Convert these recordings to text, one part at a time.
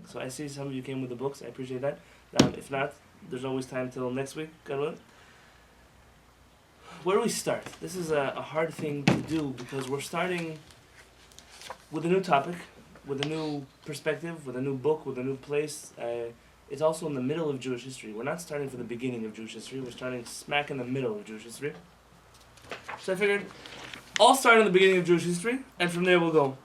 So I see some of you came with the books. I appreciate that. If not, there's always time till next week. God willing. Where do we start? This is a hard thing to do because we're starting with a new topic, with a new perspective, with a new book, with a new place. It's also in the middle of Jewish history. We're not starting from the beginning of Jewish history. We're starting smack in the middle of Jewish history. So I figured I'll start in the beginning of Jewish history, and from there we'll go.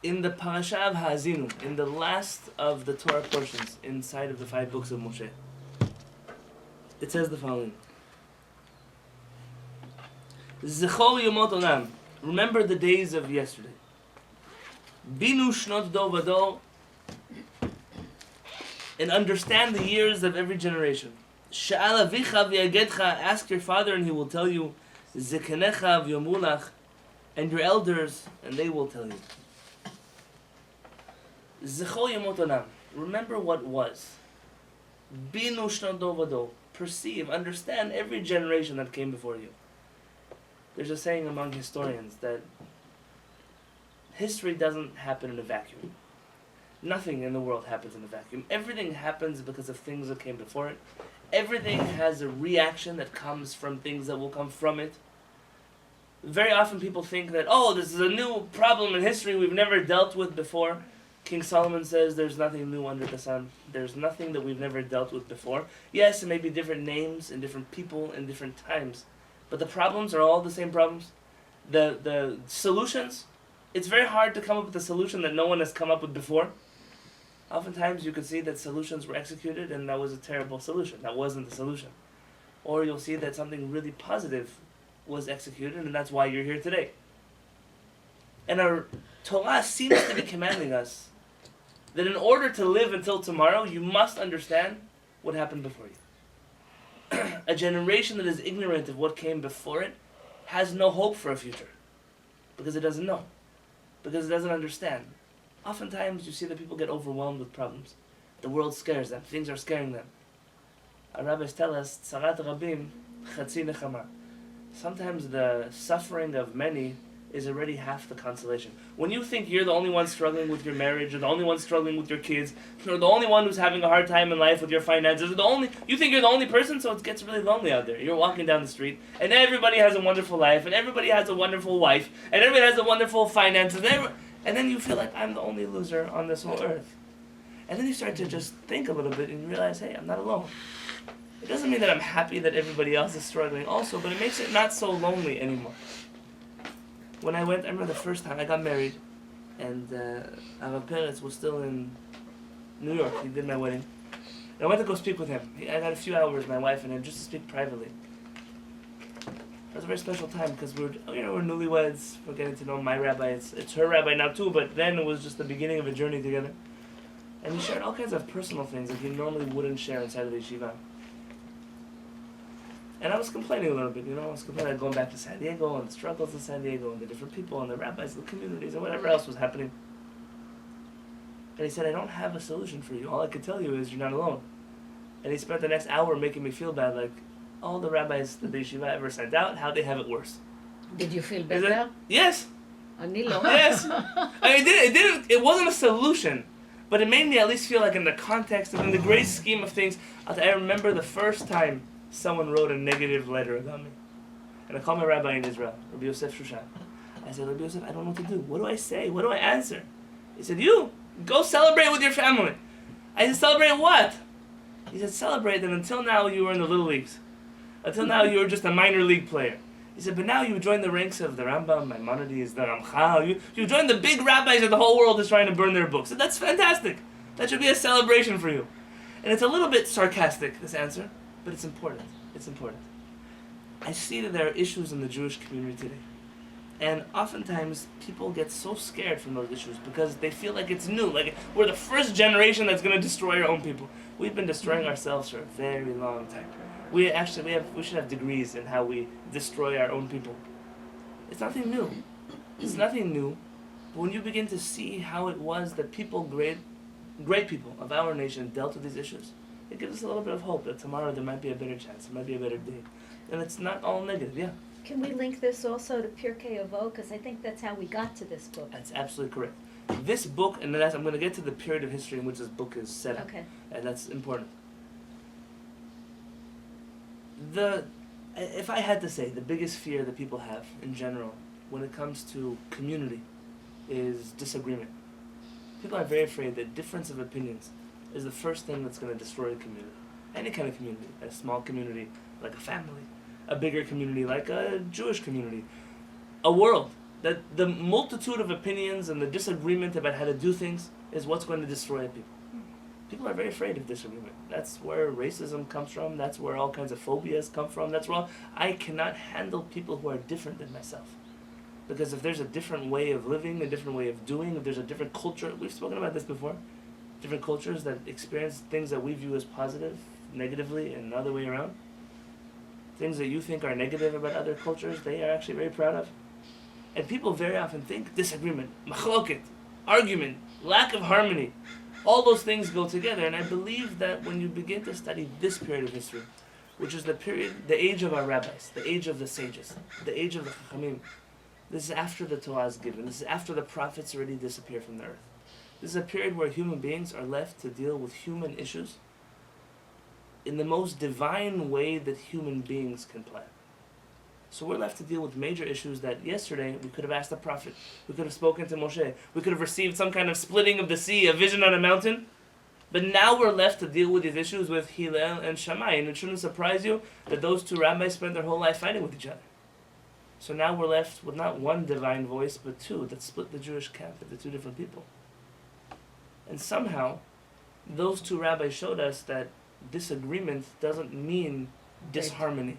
In the Parasha of Ha'azinu, in the last of the Torah portions inside of the 5 books of Moshe, it says the following. Zechor yomot olam. Remember the days of yesterday. Binu shnot dor vador. And understand the years of every generation. Sha'al avicha v'yagedcha. Ask your father and he will tell you. Zekanecha v'yomulach. And your elders and they will tell you. Zechor yomot olam. Remember what was. Binu shnot dor vador. Perceive, understand every generation that came before you. There's a saying among historians that history doesn't happen in a vacuum. Nothing in the world happens in a vacuum. Everything happens because of things that came before it. Everything has a reaction that comes from things that will come from it. Very often people think that, oh, this is a new problem in history we've never dealt with before. King Solomon says there's nothing new under the sun. There's nothing that we've never dealt with before. Yes, it may be different names and different people and different times. But the problems are all the same problems. The solutions, it's very hard to come up with a solution that no one has come up with before. Oftentimes you could see that solutions were executed and that was a terrible solution. That wasn't the solution. Or you'll see that something really positive was executed and that's why you're here today. And our Torah seems to be commanding us that in order to live until tomorrow, you must understand what happened before you. A generation that is ignorant of what came before it has no hope for a future because it doesn't know, because it doesn't understand. Oftentimes you see that people get overwhelmed with problems. The world scares them. Things are scaring them. Our rabbis tell us, Tzarat Rabim Chatzi Nechama. Sometimes the suffering of many is already half the consolation. When you think you're the only one struggling with your marriage, or the only one struggling with your kids, or the only one who's having a hard time in life with your finances, you think you're the only person, so it gets really lonely out there. You're walking down the street, and everybody has a wonderful life, and everybody has a wonderful wife, and everybody has a wonderful finances, and then you feel like I'm the only loser on this whole earth. And then you start to just think a little bit, and you realize, hey, I'm not alone. It doesn't mean that I'm happy that everybody else is struggling also, but it makes it not so lonely anymore. When I remember the first time I got married, and our parents were still in New York. He did my wedding. And I went to go speak with him. I got a few hours, my wife and him, just to speak privately. It was a very special time because we're newlyweds. We're getting to know my rabbi. It's her rabbi now too, but then it was just the beginning of a journey together. And he shared all kinds of personal things that he normally wouldn't share inside of the yeshiva. And I was complaining a little bit, I was complaining going back to San Diego and the struggles in San Diego and the different people and the rabbis and the communities and whatever else was happening. And he said, I don't have a solution for you. All I can tell you is you're not alone. And he spent the next hour making me feel bad, like all the rabbis that the yeshiva ever sent out, how they have it worse. Did you feel better? Yes. Anilo. Yes. It wasn't a solution, but it made me at least feel like in the context of, in the great scheme of things, I remember the first time someone wrote a negative letter about me. And I called my rabbi in Israel, Rabbi Yosef Shushan. I said, Rabbi Yosef, I don't know what to do. What do I say? What do I answer? He said, you, go celebrate with your family. I said, celebrate what? He said, celebrate that until now you were in the little leagues. Until now you were just a minor league player. He said, but now you joined the ranks of the Rambam, Maimonides, the Ramchal. You joined the big rabbis that the whole world is trying to burn their books. And that's fantastic. That should be a celebration for you. And it's a little bit sarcastic, this answer. But it's important. It's important. I see that there are issues in the Jewish community today. And oftentimes, people get so scared from those issues because they feel like it's new. Like, we're the first generation that's going to destroy our own people. We've been destroying ourselves for a very long time. We should have degrees in how we destroy our own people. It's nothing new. It's nothing new. But when you begin to see how it was that people, great people of our nation dealt with these issues, it gives us a little bit of hope that tomorrow there might be a better chance, there might be a better day. And it's not all negative, yeah. Can we link this also to Pirkei Avot? Because I think that's how we got to this book. That's absolutely correct. This book, and I'm going to get to the period of history in which this book is set up, Okay. and that's important. If I had to say, the biggest fear that people have in general when it comes to community is disagreement. People are very afraid that difference of opinions is the first thing that's going to destroy a community. Any kind of community, a small community like a family, a bigger community like a Jewish community, a world. That the multitude of opinions and the disagreement about how to do things is what's going to destroy people. People are very afraid of disagreement. That's where racism comes from. That's where all kinds of phobias come from. That's where I cannot handle people who are different than myself. Because if there's a different way of living, a different way of doing, if there's a different culture, we've spoken about this before, different cultures that experience things that we view as positive, negatively, and the other way around. Things that you think are negative about other cultures, they are actually very proud of. And people very often think disagreement, machloket, argument, lack of harmony, all those things go together. And I believe that when you begin to study this period of history, which is the period, the age of our rabbis, the age of the sages, the age of the HaShamayim, this is after the Torah is given. This is after the prophets already disappear from the earth. This is a period where human beings are left to deal with human issues in the most divine way that human beings can plan. So we're left to deal with major issues that yesterday we could have asked the prophet, we could have spoken to Moshe, we could have received some kind of splitting of the sea, a vision on a mountain. But now we're left to deal with these issues with Hillel and Shammai. And it shouldn't surprise you that those two rabbis spent their whole life fighting with each other. So now we're left with not one divine voice, but two that split the Jewish camp into two different people. And somehow, those two rabbis showed us that disagreement doesn't mean disharmony.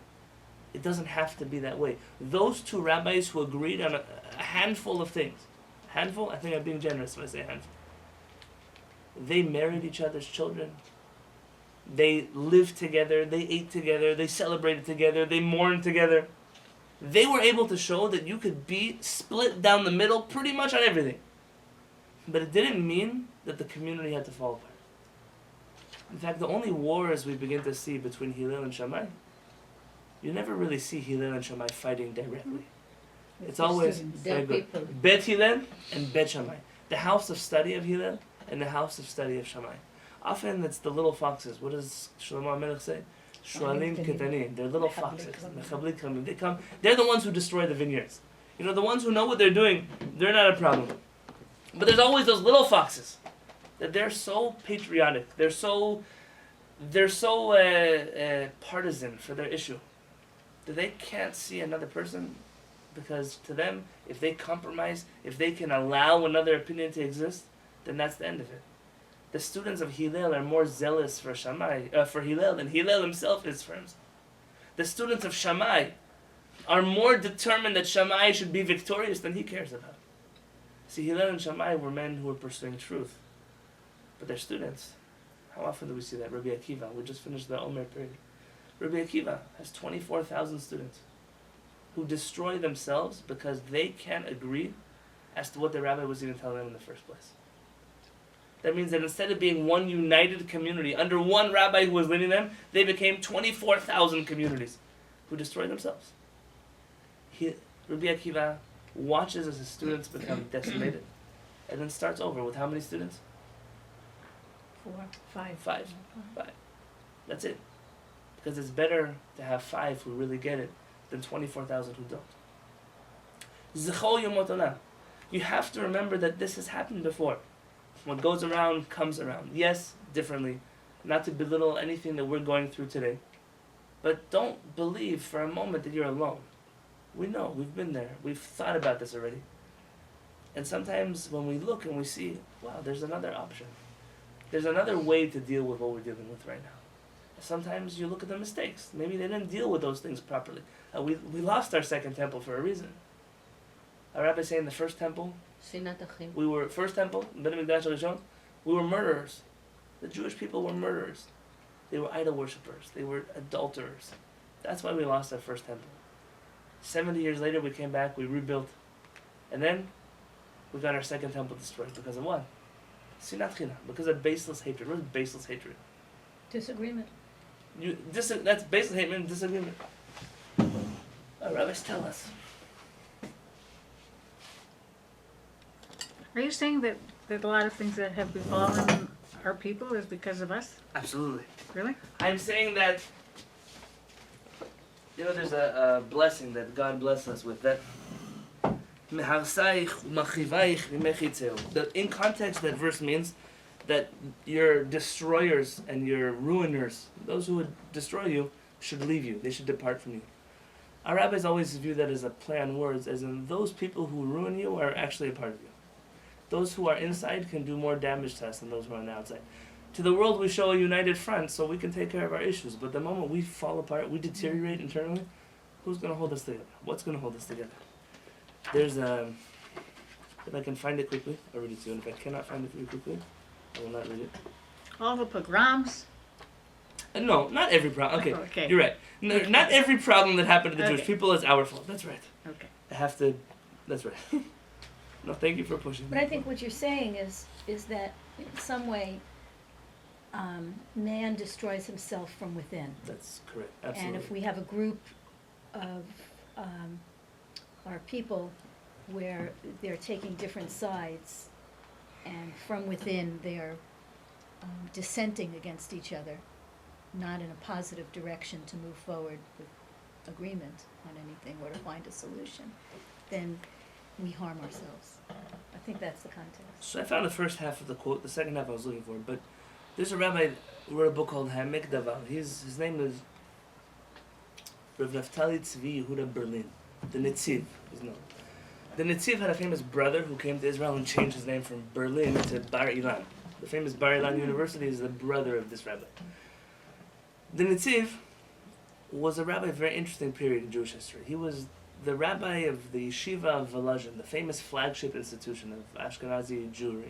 It doesn't have to be that way. Those two rabbis who agreed on a handful of things, handful, I think I'm being generous when I say handful. They married each other's children. They lived together. They ate together. They celebrated together. They mourned together. They were able to show that you could be split down the middle pretty much on everything. But it didn't mean that the community had to fall apart. In fact, the only wars we begin to see between Hillel and Shammai, you never really see Hillel and Shammai fighting directly. It's always very good. Bet Hillel and Bet Shammai. The house of study of Hillel and the house of study of Shammai. Often it's the little foxes. What does Shlomo HaMelech say? Shualim ketanim. They're little foxes. They come. They're the ones who destroy the vineyards. You know, the ones who know what they're doing, they're not a problem. But there's always those little foxes that they're so patriotic. They're so partisan for their issue that they can't see another person, because to them, if they compromise, if they can allow another opinion to exist, then that's the end of it. The students of Hillel are more zealous for for Hillel than Hillel himself is for himself. The students of Shammai are more determined that Shammai should be victorious than he cares about. See, Hillel and Shammai were men who were pursuing truth. But they're students. How often do we see that? Rabbi Akiva, we just finished the Omer period. Rabbi Akiva has 24,000 students who destroy themselves because they can't agree as to what the rabbi was even telling them in the first place. That means that instead of being one united community under one rabbi who was leading them, they became 24,000 communities who destroyed themselves. Rabbi Akiva watches as his students become decimated, and then starts over with how many students? 5. That's it. Because it's better to have 5 who really get it than 24,000 who don't. Zechol Yomot Olam. You have to remember that this has happened before. What goes around comes around. Yes, differently. Not to belittle anything that we're going through today. But don't believe for a moment that you're alone. We know, we've been there. We've thought about this already. And sometimes when we look and we see, wow, there's another option. There's another way to deal with what we're dealing with right now. Sometimes you look at the mistakes. Maybe they didn't deal with those things properly. We lost our second temple for a reason. Our rabbi say in the first temple, first temple, we were murderers. The Jewish people were murderers. They were idol worshippers. They were adulterers. That's why we lost our first temple. 70 years later, we came back, we rebuilt. And then, we got our second temple destroyed. Because of what? Sinat China. Because of baseless hatred. What is baseless hatred? Disagreement. That's baseless hatred, disagreement. Our rabbis tell us. Are you saying that a lot of things that have befallen our people is because of us? Absolutely. Really? I'm saying that, there's a blessing that God blessed us with, that in context, that verse means that your destroyers and your ruiners, those who would destroy you, should leave you. They should depart from you. Our rabbis always view that as a play on words, as in those people who ruin you are actually a part of you. Those who are inside can do more damage to us than those who are on the outside. To the world, we show a united front so we can take care of our issues. But the moment we fall apart, we deteriorate internally, who's going to hold us together? What's going to hold us together? There's a... If I can find it quickly, I'll read it to you. And if I cannot find it for you quickly, I will not read it. All the pogroms? No, not every problem. Okay, Okay. you're right. No, not every problem that happened to the Jewish Okay. people is our fault. That's right. Okay. I have to... That's right. No, thank you for pushing. But I think what you're saying is that in some way, man destroys himself from within. That's correct. Absolutely. And if we have a group of our people where they're taking different sides, and from within they're dissenting against each other, not in a positive direction to move forward with agreement on anything or to find a solution, then we harm ourselves. I think that's the context. So I found the first half of the quote. The second half I was looking for, but there's a rabbi who wrote a book called Hamek Davar. His name is Rav Naftali Tzvi Yehuda Berlin. The Netziv is known. The Netziv had a famous brother who came to Israel and changed his name from Berlin to Bar Ilan. The famous Bar Ilan University is the brother of this rabbi. The Netziv was a rabbi of a very interesting period in Jewish history. He was the rabbi of the Yeshiva of Volozhin, the famous flagship institution of Ashkenazi Jewry,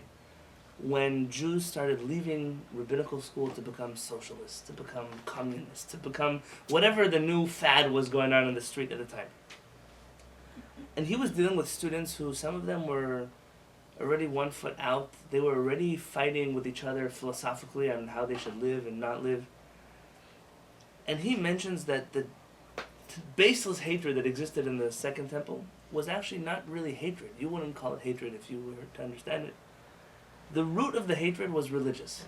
when Jews started leaving rabbinical school to become socialists, to become communists, to become whatever the new fad was going on in the street at the time. And he was dealing with students who, some of them were already 1 foot out. They were already fighting with each other philosophically on how they should live and not live. And he mentions that the baseless hatred that existed in the Second Temple was actually not really hatred. You wouldn't call it hatred if you were to understand it. The root of the hatred was religious.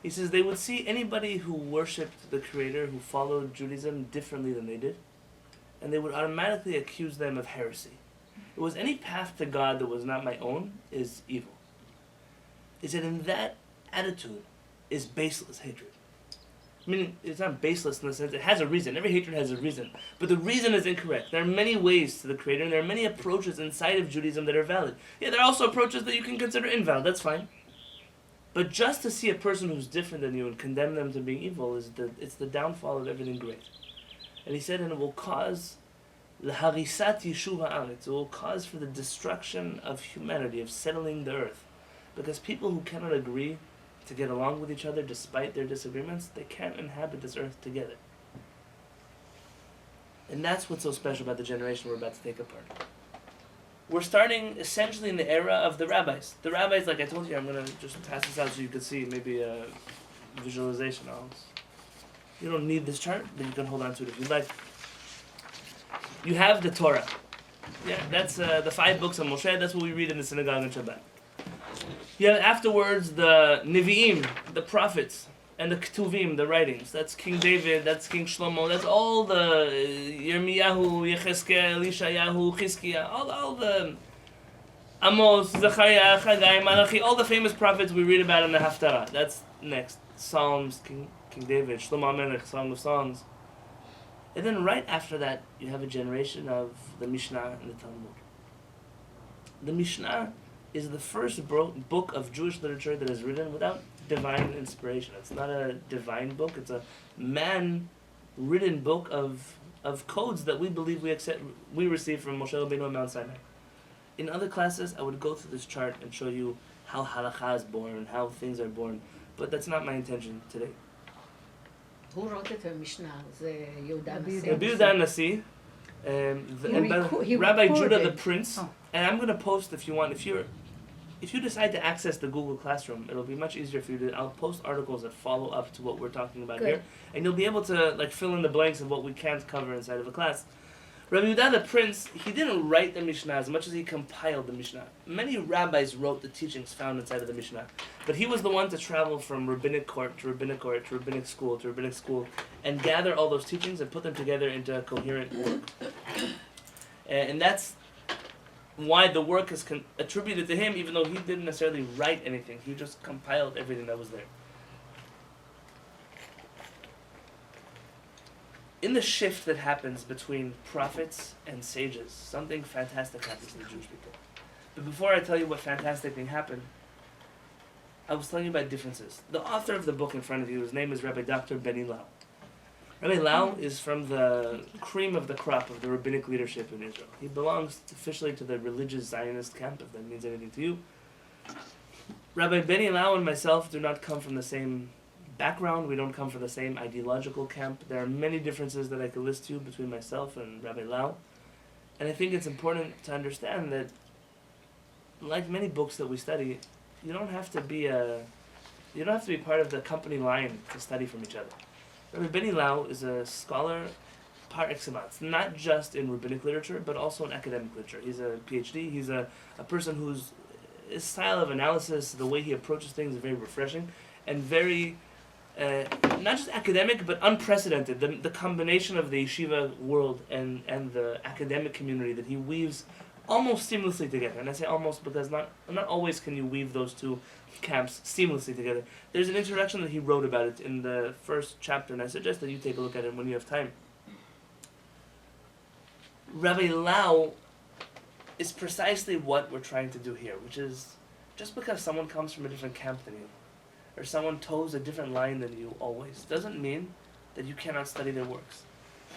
He says they would see anybody who worshipped the Creator, who followed Judaism differently than they did, and they would automatically accuse them of heresy. It was any path to God that was not my own is evil. He said in that attitude is baseless hatred. I mean, it's not baseless in the sense, it has a reason. Every hatred has a reason. But the reason is incorrect. There are many ways to the Creator, and there are many approaches inside of Judaism that are valid. Yeah, there are also approaches that you can consider invalid, that's fine. But just to see a person who's different than you and condemn them to being evil, it's the downfall of everything great. And he said, and it will cause l'harisat yeshuv ha'aretz. It will cause for the destruction of humanity, of settling the earth. Because people who cannot agree to get along with each other despite their disagreements, they can't inhabit this earth together. And that's what's so special about the generation we're about to take apart. We're starting essentially in the era of the rabbis. The rabbis, like I told you, I'm going to just pass this out so you can see maybe a visualization. You don't need this chart, but you can hold on to it if you'd like. You have the Torah. Yeah, that's the 5 books of Moshe. That's what we read in the synagogue on Shabbat. You have afterwards the Nevi'im, the prophets, and the Ketuvim, the writings. That's King David, that's King Shlomo, that's all the Yirmiyahu, Yechezkel, Yeshayahu, Chizkiah, all the Amos, Zechariah, Haggai, Malachi, all the famous prophets we read about in the Haftarah. That's next. Psalms, King David, Shlomo HaMelech, Song of Songs. And then right after that, you have a generation of the Mishnah and the Talmud. The Mishnah is the first book of Jewish literature that is written without divine inspiration. It's not a divine book, it's a man-written book of codes that we believe we received from Moshe Rabbeinu on Mount Sinai. In other classes, I would go through this chart and show you how halakha is born, how things are born, but that's not my intention today. הוא wrote את המשנה, זה יהודה הנשיא. Rabbi Yehuda Hanasi, Rabbi Judah the Prince, and I'm going to post if you want, if you decide to access the Google Classroom, it'll be much easier for you to, I'll post articles that follow up to what we're talking about Good. here, and you'll be able to like fill in the blanks of what we can't cover inside of a class. Rabbi Yehuda the prince, he didn't write the Mishnah as much as he compiled the Mishnah. Many rabbis wrote the teachings found inside of the Mishnah, but he was the one to travel from rabbinic court to rabbinic court to rabbinic school to rabbinic school and gather all those teachings and put them together into a coherent work. And that's why the work is attributed to him, even though he didn't necessarily write anything. He just compiled everything that was there. In the shift that happens between prophets and sages, something fantastic happens to the Jewish people. But before I tell you what fantastic thing happened, I was telling you about differences. The author of the book in front of you, his name is Rabbi Dr. Binyamin Lau. Rabbi Lau is from the cream of the crop of the rabbinic leadership in Israel. He belongs officially to the religious Zionist camp, if that means anything to you. Rabbi Binyamin Lau and myself do not come from the same background. We don't come from the same ideological camp. There are many differences that I could list to you between myself and Rabbi Lau. And I think it's important to understand that, like many books that we study, you don't have to be part of the company line to study from each other. Rabbi Binyamin Lau is a scholar par excellence, not just in rabbinic literature, but also in academic literature. He's a PhD. He's a person whose his style of analysis, the way he approaches things is very refreshing and very, not just academic, but unprecedented. The combination of the yeshiva world and the academic community that he weaves almost seamlessly together. And I say almost because not always can you weave those two camps seamlessly together. There's an introduction that he wrote about it in the first chapter, and I suggest that you take a look at it when you have time. Rabbi Lau is precisely what we're trying to do here, which is just because someone comes from a different camp than you, or someone toes a different line than you always, doesn't mean that you cannot study their works.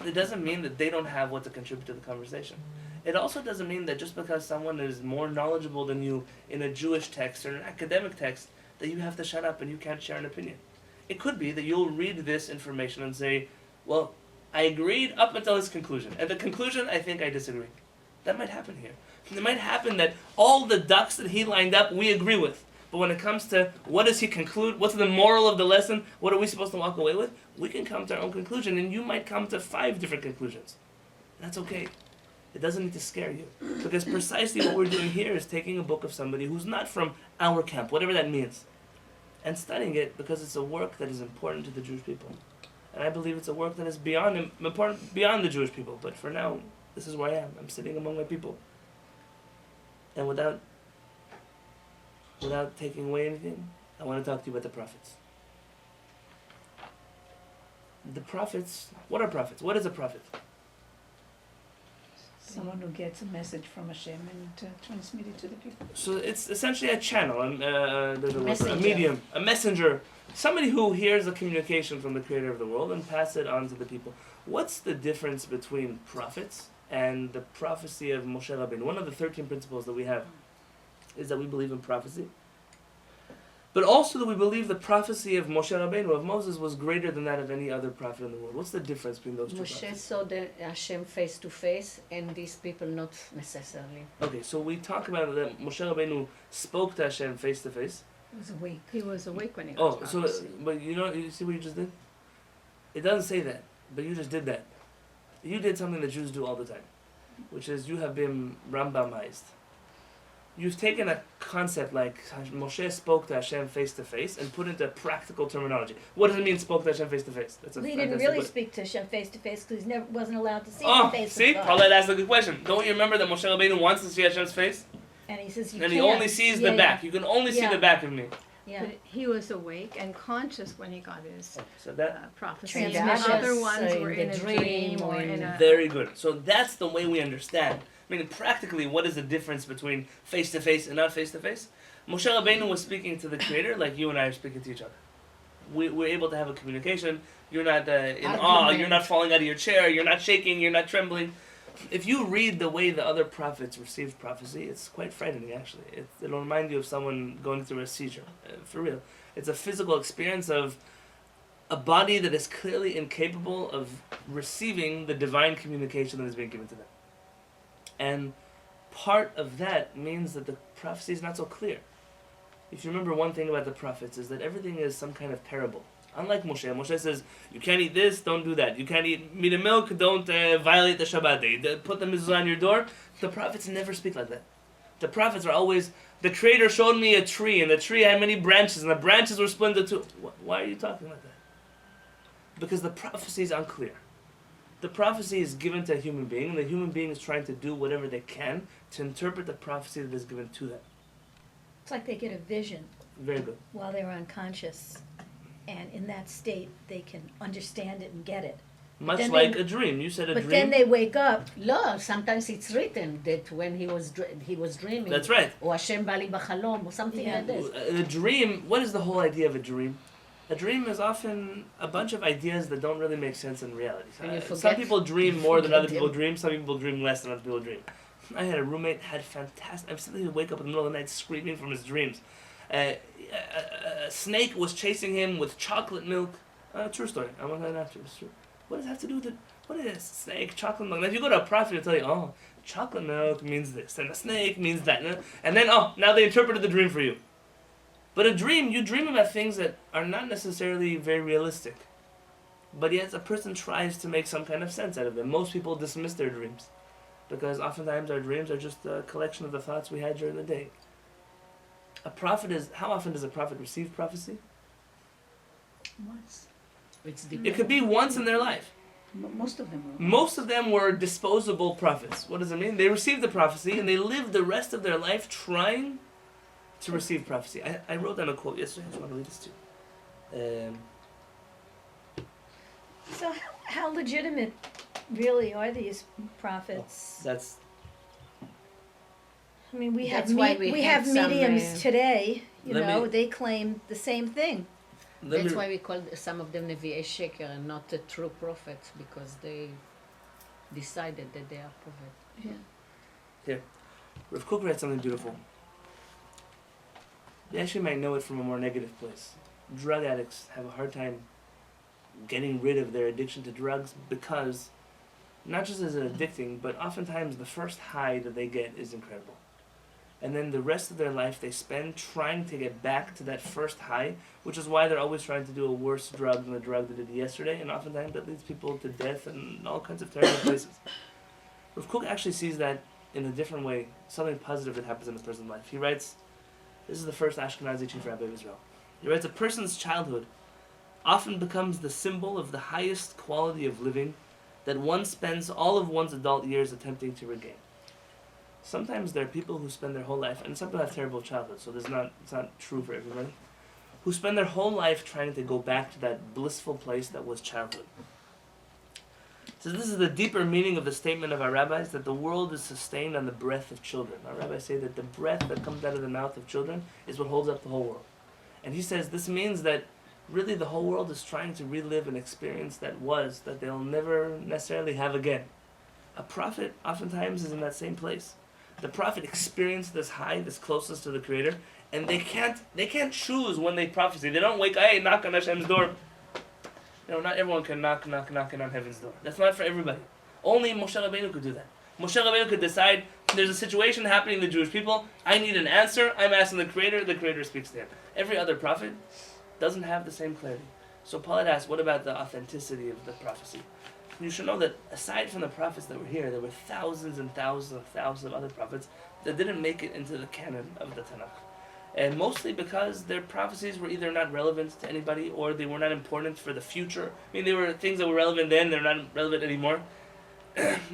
It doesn't mean that they don't have what to contribute to the conversation. It also doesn't mean that just because someone is more knowledgeable than you in a Jewish text or an academic text, that you have to shut up and you can't share an opinion. It could be that you'll read this information and say, well, I agreed up until his conclusion. At the conclusion, I think I disagree. That might happen here. It might happen that all the ducks that he lined up, we agree with. But when it comes to what does he conclude, what's the moral of the lesson, what are we supposed to walk away with, we can come to our own conclusion, and you might come to 5 different conclusions. That's okay. It doesn't need to scare you. Because precisely what we're doing here is taking a book of somebody who's not from our camp, whatever that means, and studying it because it's a work that is important to the Jewish people. And I believe it's a work that is important beyond the Jewish people. But for now, this is where I am. I'm sitting among my people. And without taking away anything, I want to talk to you about the prophets. The prophets, what are prophets? What is a prophet? Someone who gets a message from Hashem and transmit it to the people. So it's essentially a channel, there's a word for it, a Messenger. medium, a messenger, somebody who hears a communication from the creator of the world and pass it on to the people. What's the difference between prophets and the prophecy of Moshe Rabbeinu? One of the 13 principles that we have is that we believe in prophecy, but also that we believe the prophecy of Moshe Rabbeinu, of Moses, was greater than that of any other prophet in the world. What's the difference between those two Moshe prophets? saw the Hashem face to face, and these people not necessarily. Okay, so we talk about that Moshe Rabbeinu spoke to Hashem face to face. He was awake. He was awake when he Oh, was so, prophesying. but you see what you just did? It doesn't say that, but you just did that. You did something that Jews do all the time, which is you have been Rambamized. You've taken a concept like Moshe spoke to Hashem face to face and put into practical terminology. What does it mean spoke to Hashem face to face? That's a He didn't fantastic really que- speak to Hashem face to face because he never wasn't allowed to see Oh, the face see? of God. Paulette asked a good question. Don't you remember that Moshe Rabbeinu wants to see Hashem's face? And he says you And can't. he only sees the back. You can only see Yeah. the back of me. Yeah. But he was awake and conscious when he got his So that prophecy. Transmissions, Other ones in were the in a dream dream or or in in a... very good. So that's the way we understand. I mean, practically, what is the difference between face to face and not face to face? Moshe Rabbeinu was speaking to the Creator like you and I are speaking to each other. We're able to have a communication. You're not in awe. Argument. You're not falling out of your chair. You're not shaking. You're not trembling. If you read the way the other prophets received prophecy, it's quite frightening, actually. It'll remind you of someone going through a seizure, for real. It's a physical experience of a body that is clearly incapable of receiving the divine communication that is being given to them. And part of that means that the prophecy is not so clear. If you remember one thing about the prophets is that everything is some kind of parable. Unlike Moshe. Moshe says, you can't eat this, don't do that. You can't eat meat and milk, don't violate the Shabbat day. Put the mezuzah on your door. The prophets never speak like that. The prophets are always, the Creator showed me a tree, and the tree had many branches, and the branches were split into two. Why are you talking like that? Because the prophecy is unclear. The prophecy is given to a human being, and the human being is trying to do whatever they can to interpret the prophecy that is given to them. It's like they get a vision Very good. while they're unconscious, and in that state they can understand it and get it. Much then like they- a dream. You said a But dream. then they wake up. No, sometimes it's written that when he was dreaming. That's right. Or Hashem bali b'chalom, or something Yeah. like this. A dream, what is the whole idea of a dream? A dream is often a bunch of ideas that don't really make sense in reality. And you Some forget- people dream you more than forget other people them. dream. Some people dream less than other people dream. I had a roommate had fantastic. I'm suddenly wake up in the middle of the night screaming from his dreams. A snake was chasing him with chocolate milk. True story. I'm not going to it's true. What does that have to do with it? What is snake, chocolate milk? Now, if you go to a prophet, he'll tell you, oh, chocolate milk means this, and a snake means that. And then, oh, now they interpreted the dream for you. But a dream, you dream about things that are not necessarily very realistic. But yet a person tries to make some kind of sense out of them. Most people dismiss their dreams. Because oftentimes our dreams are just a collection of the thoughts we had during the day. How often does a prophet receive prophecy? Once. It's It could be once in their life. most of them were. Most of them were disposable prophets. What does it mean? They received the prophecy and they lived the rest of their life trying to receive prophecy. I wrote down a quote yesterday. I just want to read this to you. So how legitimate really are these prophets? That's I mean, we That's have why we have some, mediums today. You Let know, me- they claim the same thing. That's why we call some of them Nevi'ei Sheker and not the true prophets, because they decided that they are prophets. Rav Kook read something beautiful. You actually might know it from a more negative place. Drug addicts have a hard time getting rid of their addiction to drugs because, not just is it addicting, but oftentimes the first high that they get is incredible. And then the rest of their life they spend trying to get back to that first high, which is why they're always trying to do a worse drug than the drug they did yesterday, and oftentimes that leads people to death and all kinds of terrible places. Rav Kook actually sees that in a different way, something positive that happens in a person's life. He writes, this is the first Ashkenazi chief rabbi of Israel. He writes, a person's childhood often becomes the symbol of the highest quality of living that one spends all of one's adult years attempting to regain. Sometimes there are people who spend their whole life, and some people have terrible childhood, so it's not true for everybody, who spend their whole life trying to go back to that blissful place that was childhood. So this is the deeper meaning of the statement of our rabbis, that the world is sustained on the breath of children. Our rabbis say that the breath that comes out of the mouth of children is what holds up the whole world. And he says this means that really the whole world is trying to relive an experience that they'll never necessarily have again. A prophet oftentimes is in that same place. The prophet experienced this high, this closeness to the Creator, and they can't choose when they prophesy. They don't wake, hey, knock on Hashem's door. Not everyone can knocking on heaven's door. That's not for everybody. Only Moshe Rabbeinu could do that. Moshe Rabbeinu could decide, there's a situation happening in the Jewish people, I need an answer, I'm asking the Creator speaks to him. Every other prophet doesn't have the same clarity. So Paul had asked, what about the authenticity of the prophecy? You should know that aside from the prophets that were here, there were thousands and thousands and thousands of other prophets that didn't make it into the canon of the Tanakh. And mostly because their prophecies were either not relevant to anybody or they were not important for the future. I mean, they were things that were relevant then, they're not relevant anymore.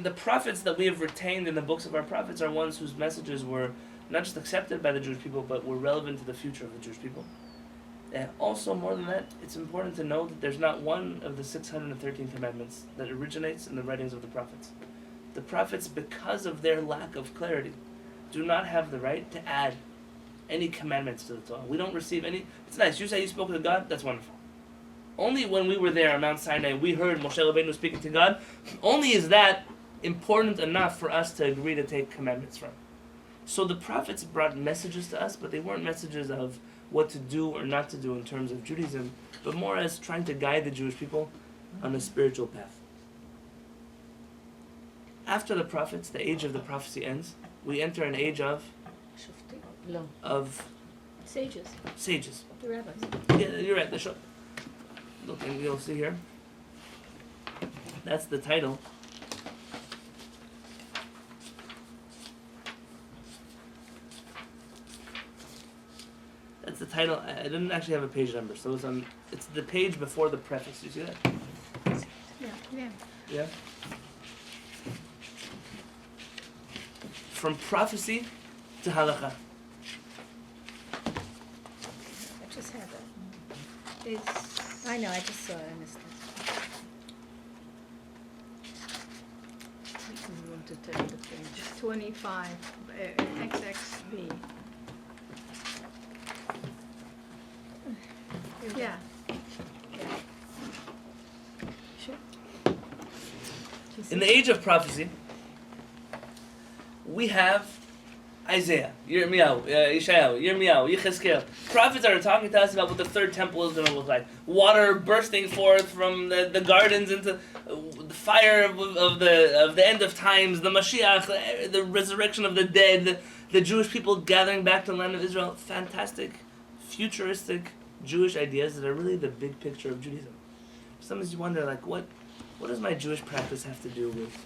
The prophets that we have retained in the books of our prophets are ones whose messages were not just accepted by the Jewish people, but were relevant to the future of the Jewish people. And also, more than that, it's important to know that there's not one of the 613 commandments that originates in the writings of the prophets. The prophets, because of their lack of clarity, do not have the right to add any commandments to the Torah. We don't receive any. It's nice. You say you spoke to God, that's wonderful. Only when we were there on Mount Sinai, we heard Moshe Rabbeinu speaking to God. Only is that important enough for us to agree to take commandments from. So the prophets brought messages to us, but they weren't messages of what to do or not to do in terms of Judaism, but more as trying to guide the Jewish people on a spiritual path. After the prophets, the age of the prophecy ends. We enter an age of Sages, sages. the rabbis. Yeah, you're right. Look, and you'll see here. That's the title. That's the title. I didn't actually have a page number, so it's the page before the preface. You see that? Yeah. Yeah. From prophecy to halakha. I just had that. It's I know, I just saw it, I missed it. You want to tell the page. 25, XXB. Yeah. Sure. In the age of prophecy, we have Isaiah, Yirmiyahu, Yechezkel. Prophets are talking to us about what the third temple is going to look like. Water bursting forth from the gardens into the fire of the end of times, the Mashiach, the resurrection of the dead, the Jewish people gathering back to the land of Israel. Fantastic, futuristic Jewish ideas that are really the big picture of Judaism. Sometimes you wonder, like, what does my Jewish practice have to do with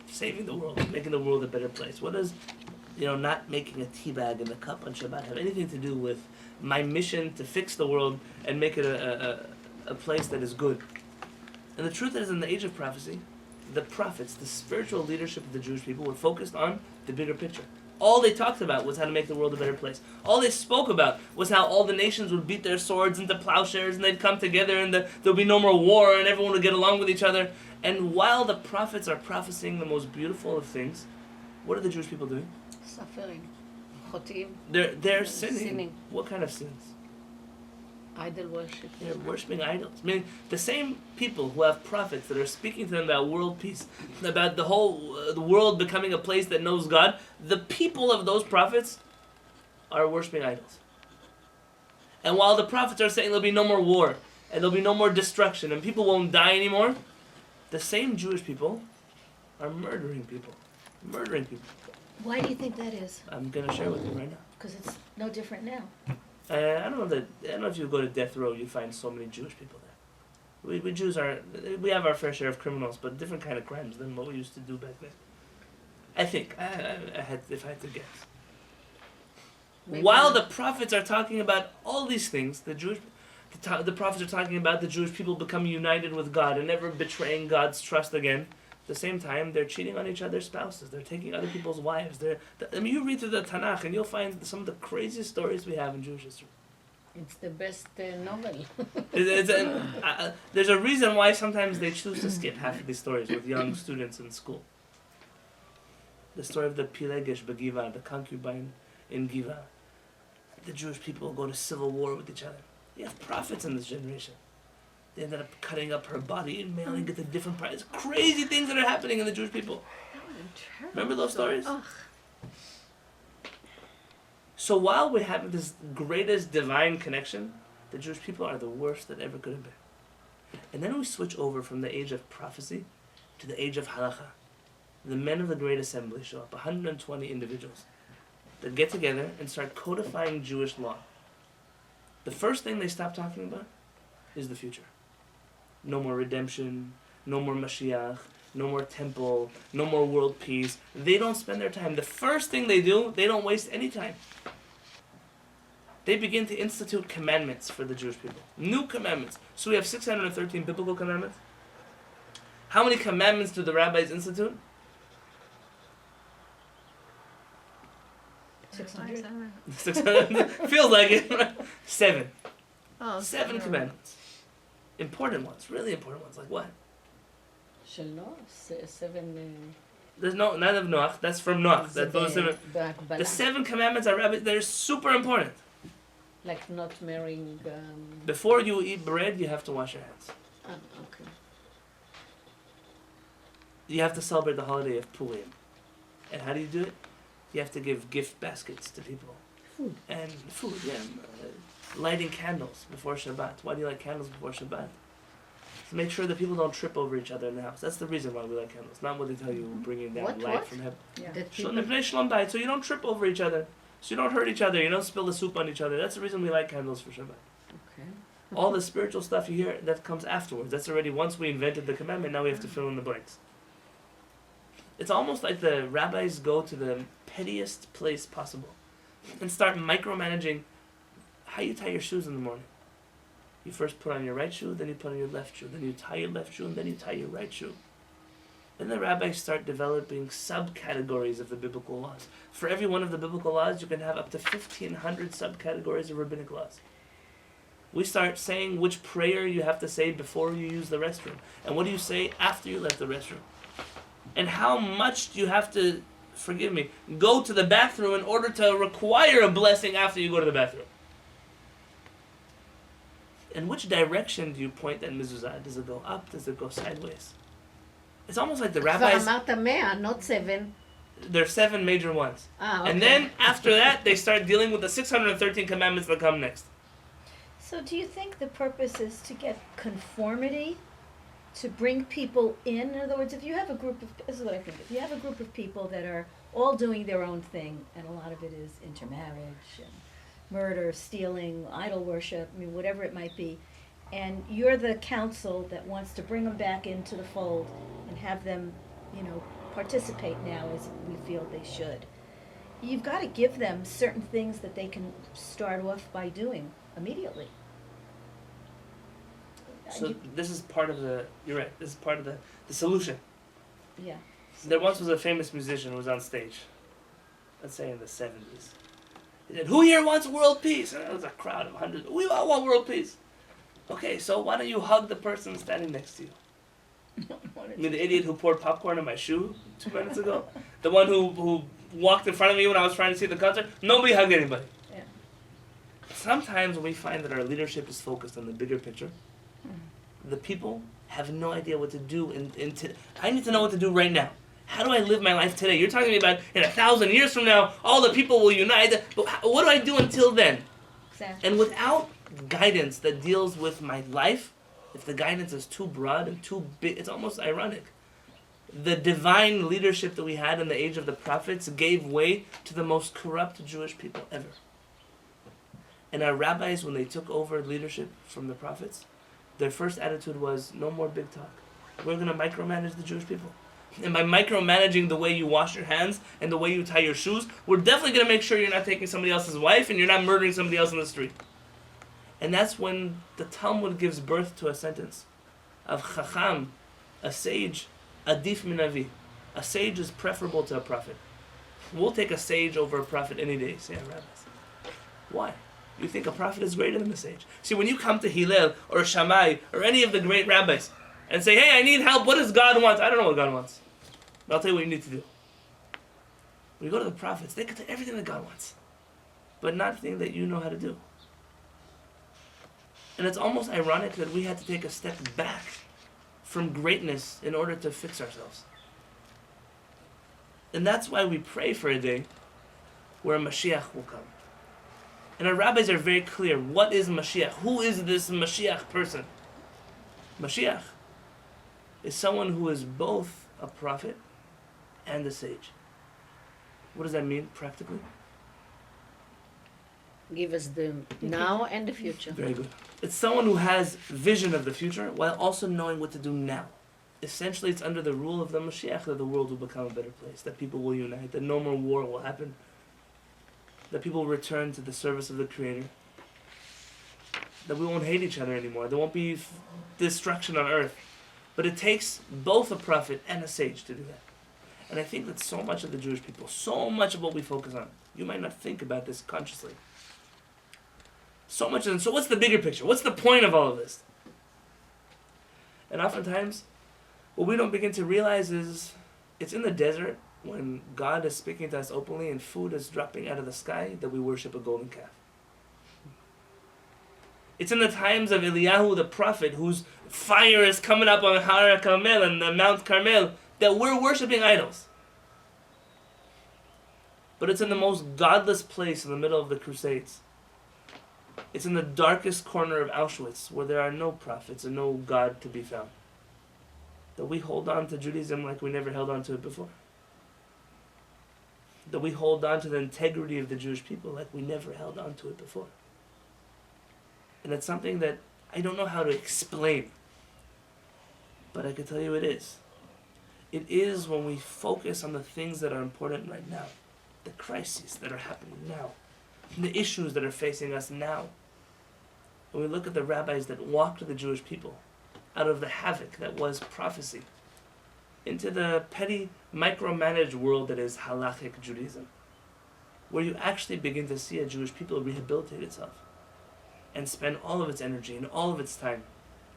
saving the world, making the world a better place? What does, not making a tea bag in the cup on Shabbat have anything to do with my mission to fix the world and make it a place that is good? And the truth is, in the age of prophecy, the prophets, the spiritual leadership of the Jewish people, were focused on the bigger picture. All they talked about was how to make the world a better place. All they spoke about was how all the nations would beat their swords into plowshares and they'd come together and there'll be no more war and everyone would get along with each other. And while the prophets are prophesying the most beautiful of things, what are the Jewish people doing? Suffering. Chotim. They're sinning. What kind of sins? Idol worship. They're worshipping idols. I mean, the same people who have prophets that are speaking to them about world peace, about the whole the world becoming a place that knows God, the people of those prophets are worshipping idols. And while the prophets are saying there'll be no more war, and there'll be no more destruction, and people won't die anymore, the same Jewish people are murdering people. Murdering people. Why do you think that is? I'm going to share with you right now. Because it's no different now. I don't know if you go to death row, you find so many Jewish people there. We Jews we have our fair share of criminals, but different kind of crimes than what we used to do back then. I think, if I had to guess. Maybe While the prophets are talking about all these things, the prophets are talking about the Jewish people becoming united with God and never betraying God's trust again. At the same time, they're cheating on each other's spouses. They're taking other people's wives. You read through the Tanakh and you'll find some of the craziest stories we have in Jewish history. It's the best novel. There's a reason why sometimes they choose to skip half of these stories with young students in school. The story of the Pilegesh Begiva, the concubine in Giva. The Jewish people go to civil war with each other. You have prophets in this generation. They ended up cutting up her body and mailing it to different parts. Crazy things that are happening in the Jewish people. Remember those stories? Ugh. So while we have this greatest divine connection, the Jewish people are the worst that ever could have been. And then we switch over from the age of prophecy to the age of halakha. The men of the Great Assembly show up, 120 individuals, that get together and start codifying Jewish law. The first thing they stop talking about is the future. No more redemption, no more Mashiach, no more temple, no more world peace. They don't spend their time. The first thing they do, they don't waste any time. They begin to institute commandments for the Jewish people. New commandments. So we have 613 biblical commandments. How many commandments do the rabbis institute? 600? 600. Feels like it. Right? 7. Oh, 7 commandments. Important ones. Really important ones. Like what? Shel Noach, 7. There's none of Noach. That's from Noach. That's those 7. The 7 commandments are rabbis. They're super important. Like not marrying. Before you eat bread, you have to wash your hands. Okay. You have to celebrate the holiday of Purim. And how do you do it? You have to give gift baskets to people. Food. And food, yeah. Lighting candles before Shabbat. Why do you light candles before Shabbat? To make sure that people don't trip over each other in the house. That's the reason why we light candles. Not what they tell you, bringing down light What? from heaven. Yeah. That people, Shlom bayit, so you don't trip over each other. So you don't hurt each other. You don't spill the soup on each other. That's the reason we light candles for Shabbat. okay. All the spiritual stuff you hear, that comes afterwards. That's already, once we invented the commandment, now we have to fill in the blanks. It's almost like the rabbis go to the pettiest place possible and start micromanaging how you tie your shoes in the morning. You first put on your right shoe, then you put on your left shoe, then you tie your left shoe, and then you tie your right shoe. Then the rabbis start developing subcategories of the biblical laws. For every one of the biblical laws, you can have up to 1,500 subcategories of rabbinic laws. We start saying which prayer you have to say before you use the restroom, and what do you say after you left the restroom, and how much do you have to, forgive me, go to the bathroom in order to require a blessing after you go to the bathroom. In which direction do you point that mezuzah? Does it go up? Does it go sideways? It's almost like the כבר rabbis, אמרת 100, not 7. there are 7 major ones. Okay. And then after that, they start dealing with the 613 commandments that come next. So do you think the purpose is to get conformity, to bring people in? In other words, if you have a group of, this is what I think, if you have a group of people that are all doing their own thing, and a lot of it is intermarriage and murder, stealing, idol worship, I mean, whatever it might be, and you're the council that wants to bring them back into the fold and have them, you know, participate now as we feel they should. You've got to give them certain things that they can start off by doing immediately. So this is part of the, you're right, this is part of the solution. Yeah. There once was a famous musician who was on stage, let's say in the 70s. He said, "Who here wants world peace?" And there was a crowd of hundreds. We all want world peace. Okay, so why don't you hug the person standing next to you? I mean, the idiot who poured popcorn in my shoe 2 minutes ago? The one who walked in front of me when I was trying to see the concert? Nobody hugged anybody. Yeah. Sometimes when we find that our leadership is focused on the bigger picture, the people have no idea what to do. I need to know what to do right now. How do I live my life today? You're talking to me about in 1,000 years from now, all the people will unite. But what do I do until then? Exactly. And without guidance that deals with my life, if the guidance is too broad and too big, it's almost ironic. The divine leadership that we had in the age of the prophets gave way to the most corrupt Jewish people ever. And our rabbis, when they took over leadership from the prophets, their first attitude was, no more big talk. We're going to micromanage the Jewish people. And by micromanaging the way you wash your hands and the way you tie your shoes, we're definitely going to make sure you're not taking somebody else's wife and you're not murdering somebody else in the street. And that's when the Talmud gives birth to a sentence of Chacham, a sage, adif min avi. A sage is preferable to a prophet. We'll take a sage over a prophet any day, say our rabbis. Why? You think a prophet is greater than a sage? See, when you come to Hillel or Shammai or any of the great rabbis and say, hey, I need help, what does God want? I don't know what God wants. But I'll tell you what you need to do. When you go to the prophets, they can tell everything that God wants, but not the thing that you know how to do. And it's almost ironic that we had to take a step back from greatness in order to fix ourselves. And that's why we pray for a day where a Mashiach will come. And our rabbis are very clear. What is Mashiach? Who is this Mashiach person? Mashiach is someone who is both a prophet and a sage. What does that mean practically? Give us the now and the future. Very good. It's someone who has vision of the future while also knowing what to do now. Essentially, it's under the rule of the Mashiach that the world will become a better place, that people will unite, that no more war will happen, that people will return to the service of the Creator, that we won't hate each other anymore, there won't be destruction on earth. But it takes both a prophet and a sage to do that. And I think that so much of the Jewish people, so much of what we focus on, you might not think about this consciously. So much, and so what's the bigger picture? What's the point of all of this? And oftentimes, what we don't begin to realize is, it's in the desert, when God is speaking to us openly and food is dropping out of the sky, that we worship a golden calf. It's in the times of Eliyahu the prophet, whose fire is coming up on Har Carmel and the Mount Carmel, that we're worshiping idols. But it's in the most godless place in the middle of the Crusades. It's in the darkest corner of Auschwitz, where there are no prophets and no God to be found, that we hold on to Judaism like we never held on to it before. That we hold on to the integrity of the Jewish people like we never held on to it before. And it's something that I don't know how to explain, but I can tell you it is. It is when we focus on the things that are important right now, the crises that are happening now, the issues that are facing us now. When we look at the rabbis that walked the Jewish people out of the havoc that was prophecy into the petty, micromanaged world that is halachic Judaism, where you actually begin to see a Jewish people rehabilitate itself and spend all of its energy and all of its time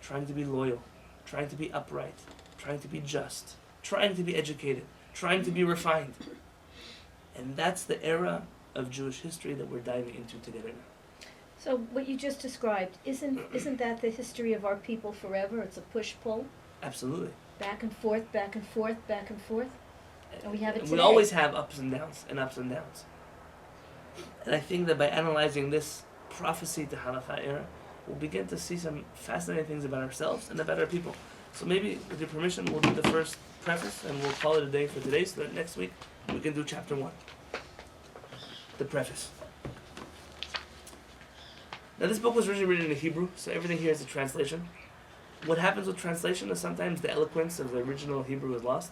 trying to be loyal, trying to be upright, trying to be just, trying to be educated, trying to be refined. And that's the era of Jewish history that we're diving into together now. So what you just described, isn't that the history of our people forever? It's a push-pull, Absolutely. back and forth, back and forth, back and forth. And we have it We today. always have ups and downs and ups and downs. And I think that by analyzing this prophecy to Halakha era, we'll begin to see some fascinating things about ourselves and about our people. So maybe, with your permission, we'll do the first preface and we'll call it a day for today so that next week we can do chapter 1. The preface. Now this book was originally written in Hebrew, so everything here is a translation. What happens with translation is sometimes the eloquence of the original Hebrew is lost,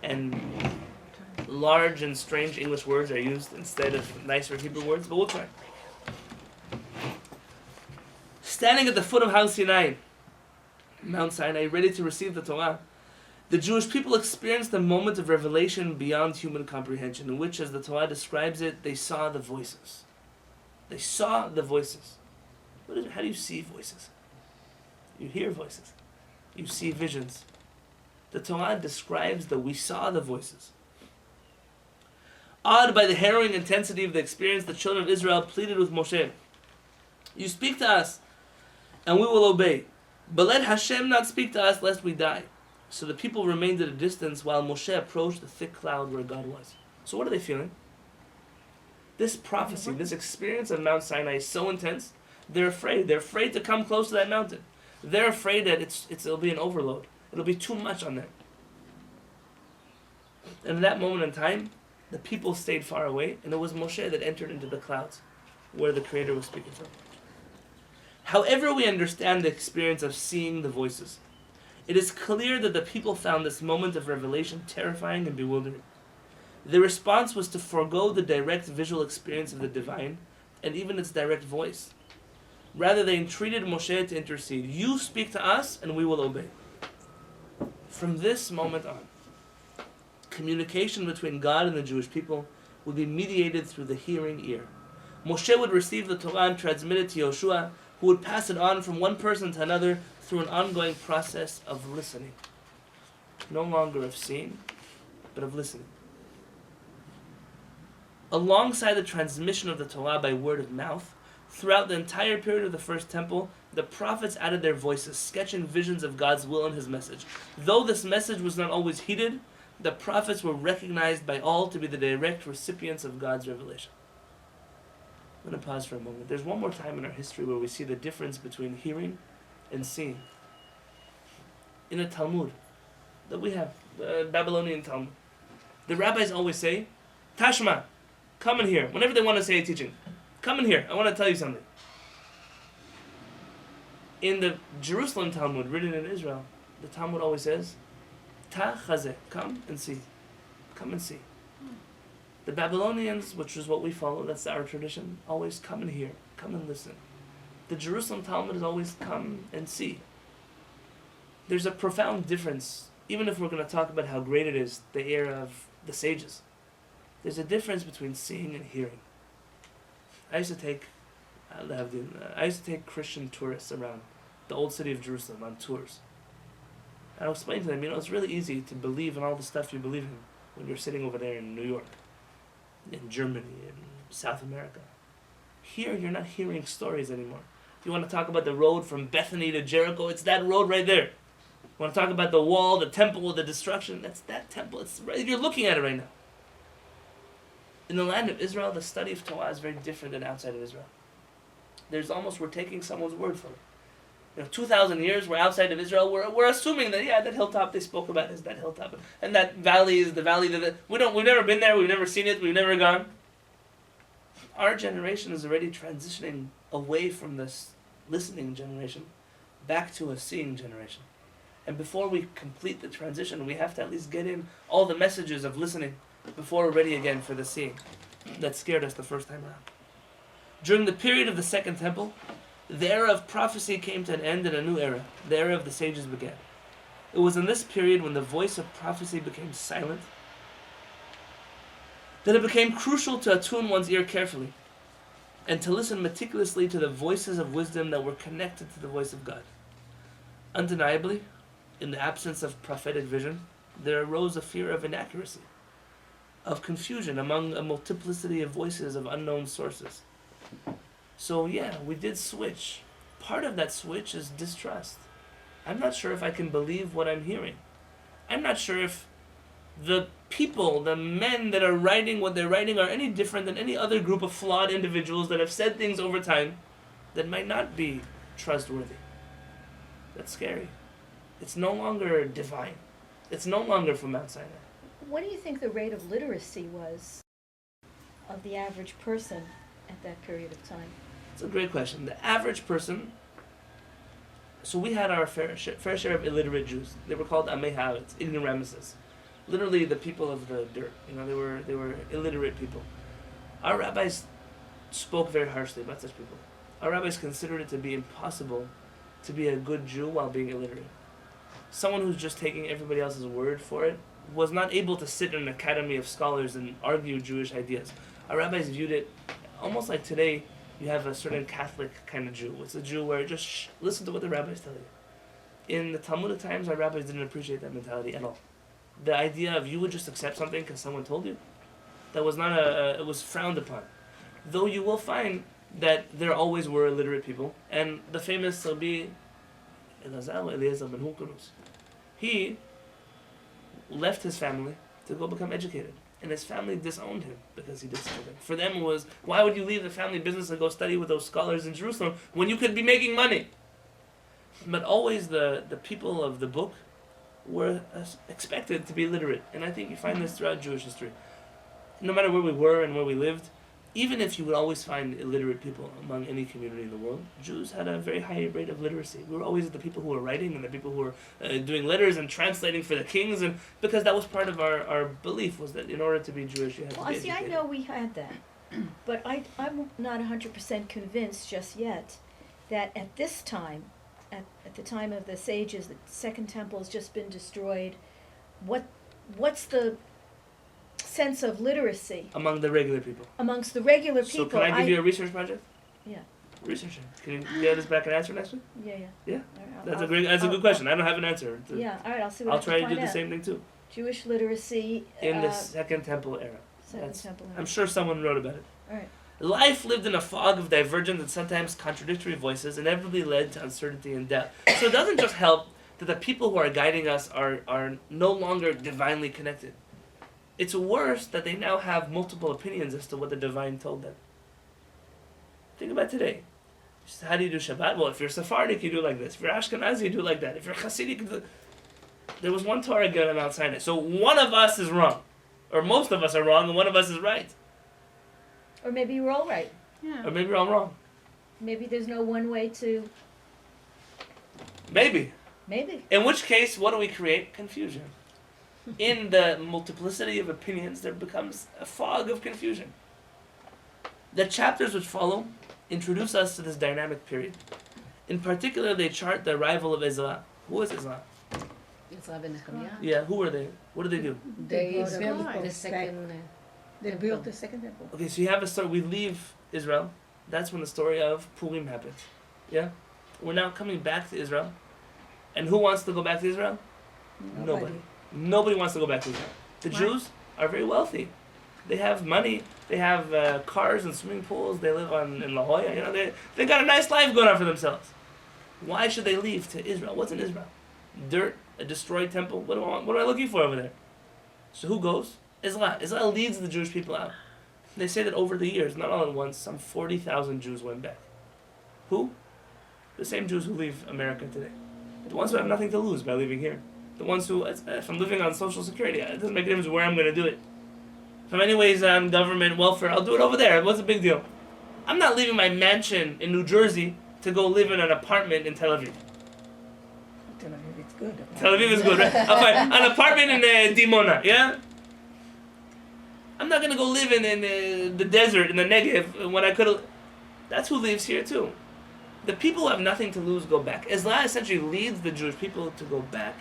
and large and strange English words are used instead of nicer Hebrew words, but we'll try. Standing at the foot of Mount Sinai, ready to receive the Torah, the Jewish people experienced a moment of revelation beyond human comprehension, in which, as the Torah describes it, they saw the voices. They saw the voices. How do you see voices? You hear voices. You see visions. The Torah describes that we saw the voices. Awed by the harrowing intensity of the experience, the children of Israel pleaded with Moshe, "You speak to us, and we will obey. But let Hashem not speak to us, lest we die." So the people remained at a distance while Moshe approached the thick cloud where God was. So what are they feeling? This prophecy, this experience of Mount Sinai is so intense, they're afraid. They're afraid to come close to that mountain. They're afraid that it'll be an overload. It'll be too much on them. And in that moment in time, the people stayed far away, and it was Moshe that entered into the clouds where the Creator was speaking from. However we understand the experience of seeing the voices, it is clear that the people found this moment of revelation terrifying and bewildering. The response was to forego the direct visual experience of the divine and even its direct voice. Rather, they entreated Moshe to intercede. "You speak to us and we will obey." From this moment on, communication between God and the Jewish people would be mediated through the hearing ear. Moshe would receive the Torah and transmit it to Yoshua, who would pass it on from one person to another through an ongoing process of listening. No longer of seeing, but of listening. Alongside the transmission of the Torah by word of mouth, throughout the entire period of the First Temple, the prophets added their voices, sketching visions of God's will and His message. Though this message was not always heeded, the prophets were recognized by all to be the direct recipients of God's revelation. I'm going to pause for a moment. There's one more time in our history where we see the difference between hearing and seeing. In a Talmud that we have, the Babylonian Talmud, the rabbis always say, "Tashma, come in here." Whenever they want to say a teaching, "Come in here, I want to tell you something." In the Jerusalem Talmud, written in Israel, the Talmud always says, "Ta chazeh, come and see. Come and see." The Babylonians, which is what we follow, that's our tradition, always come and hear, come and listen. The Jerusalem Talmud is always come and see. There's a profound difference, even if we're going to talk about how great it is, the era of the sages. There's a difference between seeing and hearing. I used to take Christian tourists around the old city of Jerusalem on tours. And I'll explain to them, it's really easy to believe in all the stuff you believe in when you're sitting over there in New York, in Germany, in South America. Here, you're not hearing stories anymore. If you want to talk about the road from Bethany to Jericho, it's that road right there. You want to talk about the wall, the temple, the destruction, that's that temple. You're looking at it right now. In the land of Israel, the study of Torah is very different than outside of Israel. We're taking someone's word for it. 2,000 years, we're outside of Israel, we're assuming that, that hilltop they spoke about is that hilltop. And that valley is the valley that, we've never been there, we've never seen it, we've never gone. Our generation is already transitioning away from this listening generation back to a seeing generation. And before we complete the transition, we have to at least get in all the messages of listening before we're ready again for the seeing that scared us the first time around. During the period of the Second Temple, the era of prophecy came to an end and a new era, the era of the sages began. It was in this period when the voice of prophecy became silent that it became crucial to attune one's ear carefully and to listen meticulously to the voices of wisdom that were connected to the voice of God. Undeniably, in the absence of prophetic vision, there arose a fear of inaccuracy, of confusion among a multiplicity of voices of unknown sources. So yeah, we did switch. Part of that switch is distrust. I'm not sure if I can believe what I'm hearing. I'm not sure if the people, the men that are writing what they're writing are any different than any other group of flawed individuals that have said things over time that might not be trustworthy. That's scary. It's no longer divine. It's no longer from Mount Sinai. What do you think the rate of literacy was of the average person at that period of time? It's a great question. The average person, so we had our fair share of illiterate Jews. They were called Amei Haaretz, ignoramuses. Literally the people of the dirt. They were illiterate people. Our rabbis spoke very harshly about such people. Our rabbis considered it to be impossible to be a good Jew while being illiterate. Someone who's just taking everybody else's word for it was not able to sit in an academy of scholars and argue Jewish ideas. Our rabbis viewed it almost like today you have a certain Catholic kind of Jew. It's a Jew where just listen to what the rabbis tell you. In the Talmudic times, our rabbis didn't appreciate that mentality at all. The idea of you would just accept something because someone told you, that was not it was frowned upon. Though you will find that there always were illiterate people, and the famous Rabbi Eliezer ben Hukunus. He left his family to go become educated, and his family disowned him because he did something. For them it was, why would you leave the family business and go study with those scholars in Jerusalem when you could be making money? But always the people of the book were expected to be literate, and I think you find this throughout Jewish history. No matter where we were and where we lived, even if you would always find illiterate people among any community in the world, Jews had a very high rate of literacy. We were always the people who were writing and the people who were doing letters and translating for the kings, and because that was part of our belief, was that in order to be Jewish you had to be educated. I know we had that, but I'm not 100% convinced just yet that at this time, at the time of the sages, the Second Temple has just been destroyed. What's the sense of literacy Among the regular people. amongst the regular So people? can I give you a research project? Yeah. Researching. Can you get us back an answer next week? Yeah. Yeah. All right, That's a good question. I don't have an answer. Yeah, all right, I'll see what I'll I try can to do find the out. same thing too. Jewish literacy In the Second Temple era. Second Temple. I'm sure someone wrote about it. All right. Life lived in a fog of divergent and sometimes contradictory voices, inevitably led to uncertainty and doubt. So it doesn't just help that the people who are guiding us are no longer divinely connected. It's worse that they now have multiple opinions as to what the divine told them. Think about today. Just how do you do Shabbat? Well, if you're Sephardic, you do like this. If you're Ashkenazi, you do like that. If you're Hasidic, you do... There was one Torah given on Mount Sinai. So one of us is wrong. Or most of us are wrong, and one of us is right. Or maybe you're all right. Yeah. Or maybe I'm wrong. Maybe there's no one way to. Maybe. Maybe. In which case, what do we create? Confusion. In the multiplicity of opinions, there becomes a fog of confusion. The chapters which follow introduce us to this dynamic period. In particular, they chart the arrival of Exile. Who is Exile? Exile ben Nehemiah. Yeah, who were they? What did they do? They brought built back. the second. They built the second temple. Okay, so you have a story. We leave Israel. That's when the story of Purim happens. Yeah? We're now coming back to Israel. And who wants to go back to Israel? Nobody. Nobody wants to go back to Israel. The Why? Jews are very wealthy. They have money. They have cars and swimming pools. They live in La Jolla. You know, they got a nice life going on for themselves. Why should they leave to Israel? What's in Israel? Dirt, a destroyed temple. What am I looking for over there? So who goes? Exile. Exile leads the Jewish people out. They say that over the years, not all at once, some 40,000 Jews went back. Who? The same Jews who leave America today. The ones who have nothing to lose by leaving here. The ones who, if I'm living on Social Security, it doesn't make a difference where I'm going to do it. If I'm anyways on government welfare, I'll do it over there. What's the big deal? I'm not leaving my mansion in New Jersey to go live in an apartment in Tel Aviv. Tel Aviv, it's good. Tel Aviv is good, right? Fine. An apartment in Dimona, yeah? I'm not going to go live in the desert, in the Negev, when I could have... That's who lives here, too. The people who have nothing to lose go back. Islam essentially leads the Jewish people to go back.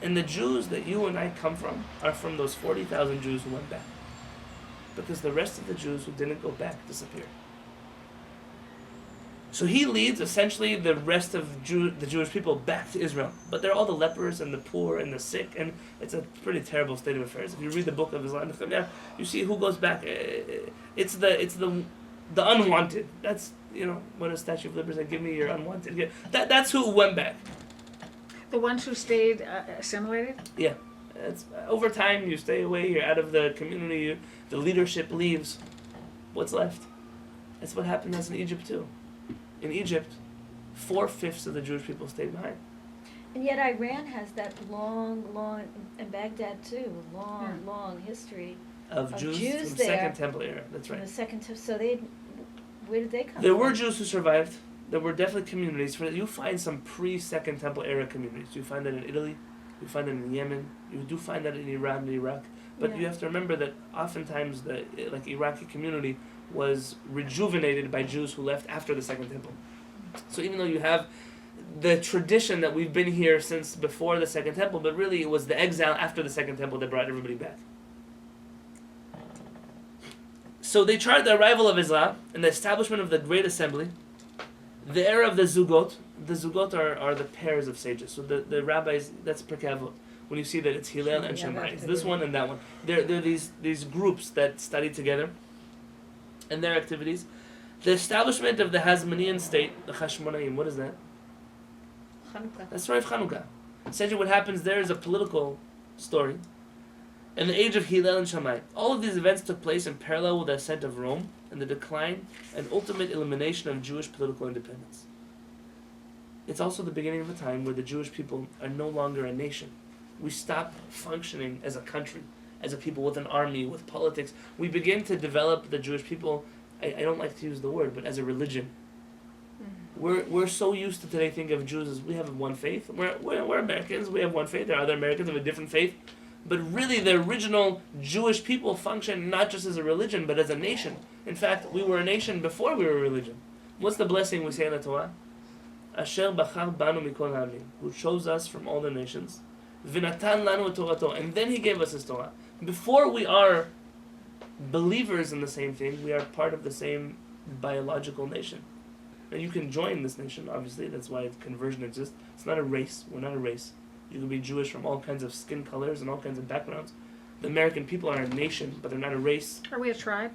And the Jews that you and I come from are from those 40,000 Jews who went back. Because the rest of the Jews who didn't go back disappeared. So he leads essentially the rest of the Jewish people back to Israel. But they're all the lepers and the poor and the sick, and it's a pretty terrible state of affairs. If you read the book of Islam, you see who goes back. It's the unwanted. That's, what a Statue of Liberty said, give me your unwanted. That's who went back. The ones who stayed assimilated? Yeah. Over time, you stay away, you're out of the community, the leadership leaves. What's left? That's what happened in Egypt too. In Egypt, 4/5 of the Jewish people stayed behind. And yet Iran has that long, and Baghdad too, long history Of Jews Jews from the there. Second Temple era. That's from right. the second time. So where did they come There from? were Jews who survived. There were definitely communities. You find some pre-Second Temple era communities. You find that in Italy. You find that in Yemen. You do find that in Iran and Iraq. But Yeah. you have to remember that oftentimes the Iraqi community was rejuvenated by Jews who left after the Second Temple. So even though you have the tradition that we've been here since before the Second Temple, but really it was the exile after the Second Temple that brought everybody back. So they tried the arrival of Islam and the establishment of the Great Assembly, the era of the Zugot. The Zugot are the pairs of sages. So the rabbis, that's Pirkei Avot. When you see that it's Hillel and Shammai, it's this one and that one. They're these groups that study together and their activities. The establishment of the Hasmonean state, the HaShamayim, what is that? Chanukah. That's right, Chanukah. Essentially what happens there is a political story. In the age of Hillel and Shammai, all of these events took place in parallel with the ascent of Rome and the decline and ultimate elimination of Jewish political independence. It's also the beginning of a time where the Jewish people are no longer a nation. We stop functioning as a country, as a people with an army, with politics. We begin to develop the Jewish people, I don't like to use the word, but as a religion. We're so used to today thinking of Jews as we have one faith. We're Americans, we have one faith. There are other Americans who have a different faith. But really the original Jewish people function not just as a religion, but as a nation. In fact, we were a nation before we were a religion. What's the blessing we say in the Torah? Asher bachar banu mikol ha'amim, who chose us from all the nations. V'natan lanu et Torato, and then he gave us his Torah. Before we are believers in the same thing, we are part of the same biological nation. And you can join this nation, obviously, that's why conversion exists. It's not a race, we're not a race. You can be Jewish from all kinds of skin colors and all kinds of backgrounds. The American people are a nation, but they're not a race. Are we a tribe?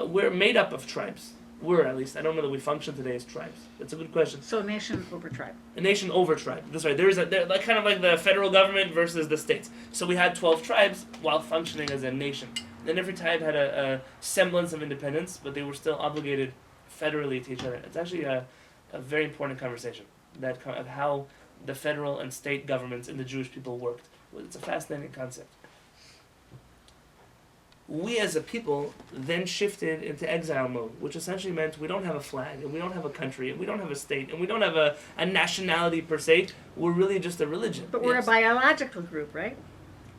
We're made up of tribes. We're, at least. I don't know that we function today as tribes. That's a good question. So nation over tribe. A nation over tribe. That's right. They're like kind of like the federal government versus the states. So we had 12 tribes while functioning as a nation. Then every tribe had a semblance of independence, but they were still obligated federally to each other. It's actually a very important conversation of how the federal and state governments and the Jewish people worked. It's a fascinating concept. We as a people then shifted into exile mode, which essentially meant we don't have a flag, and we don't have a country, and we don't have a state, and we don't have a nationality per se. We're really just a religion. But we're a biological group, right?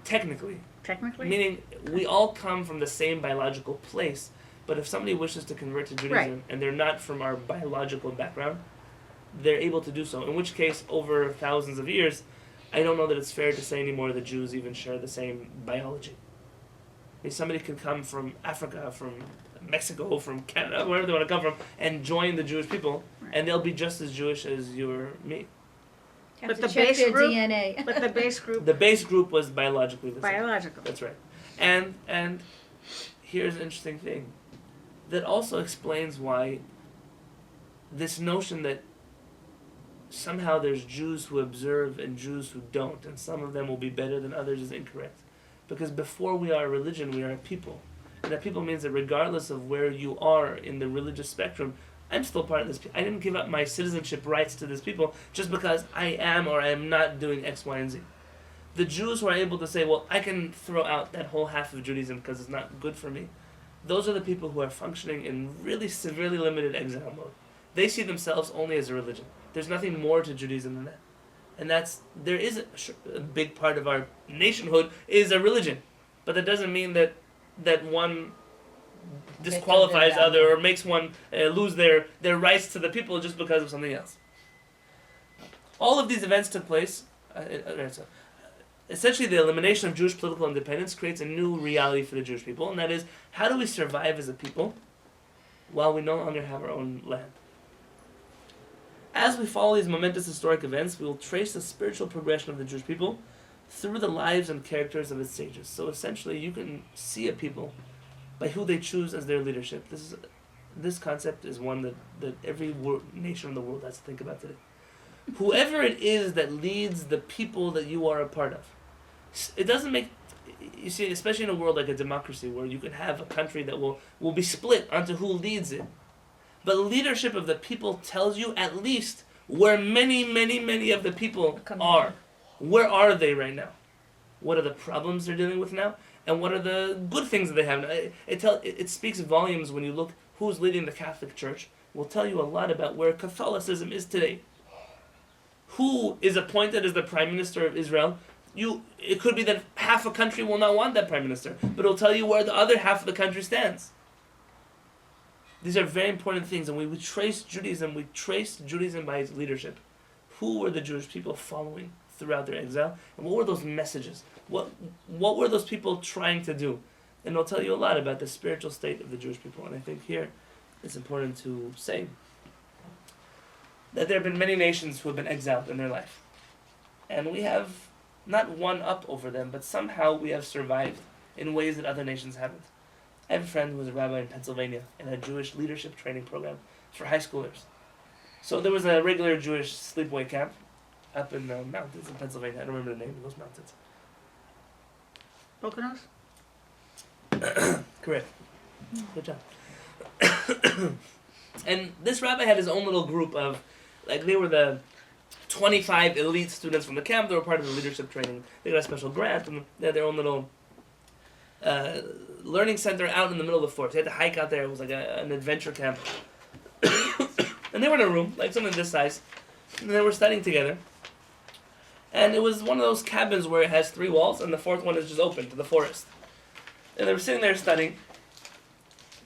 Technically. Technically? Meaning we all come from the same biological place, but if somebody wishes to convert to Judaism Right. and they're not from our biological background, they're able to do so. In which case, over thousands of years, I don't know that it's fair to say anymore that Jews even share the same biology. If somebody can come from Africa, from Mexico, from Canada, wherever they want to come from, and join the Jewish people, Right. and they'll be just as Jewish as you or me. Have But to the check base their group- DNA. But the base group, The base group was biologically the same. biological. That's right. And here's an interesting thing that also explains why this notion that somehow there's Jews who observe and Jews who don't, and some of them will be better than others, is incorrect. Because before we are a religion, we are a people. And that people means that regardless of where you are in the religious spectrum, I'm still part of this. I didn't give up my citizenship rights to this people just because I am or I am not doing X, Y, and Z. The Jews who are able to say, well, I can throw out that whole half of Judaism because it's not good for me. Those are the people who are functioning in really severely limited exile mode. They see themselves only as a religion. There's nothing more to Judaism than that. And there is a big part of our nationhood is a religion. But that doesn't mean that one disqualifies Better than other or makes one lose their rights to the people just because of something else. All of these events took place. Essentially, the elimination of Jewish political independence creates a new reality for the Jewish people, and that is, how do we survive as a people while we no longer have our own land? As we follow these momentous historic events, we will trace the spiritual progression of the Jewish people through the lives and characters of its sages. So essentially, you can see a people by who they choose as their leadership. This concept is one that every nation in the world has to think about today. Whoever it is that leads the people that you are a part of. It doesn't make... You see, especially in a world like a democracy where you can have a country that will be split onto who leads it. But leadership of the people tells you at least where many, many, many of the people are. Where are they right now? What are the problems they're dealing with now? And what are the good things that they have now? It speaks volumes when you look who's leading the Catholic Church. Will tell you a lot about where Catholicism is today. Who is appointed as the Prime Minister of Israel? It could be that half a country will not want that Prime Minister, but it'll tell you where the other half of the country stands. These are very important things, and when we trace Judaism by its leadership. Who were the Jewish people following throughout their exile, and what were those messages? What were those people trying to do? And it'll tell you a lot about the spiritual state of the Jewish people. And I think here it's important to say that there have been many nations who have been exiled in their life. And we have not one up over them, but somehow we have survived in ways that other nations haven't. I have a friend who was a rabbi in Pennsylvania in a Jewish leadership training program for high schoolers. So there was a regular Jewish sleepaway camp up in the mountains in Pennsylvania. I don't remember the name of those mountains. Poconos? Correct. Good job. And this rabbi had his own little group of, they were the 25 elite students from the camp. They were part of the leadership training. They got a special grant, and they had their own little learning center out in the middle of the forest. They had to hike out there. It was like an adventure camp. And they were in a room, like something this size, and they were studying together. And it was one of those cabins where it has 3 walls, and the 4th one is just open to the forest. And they were sitting there studying,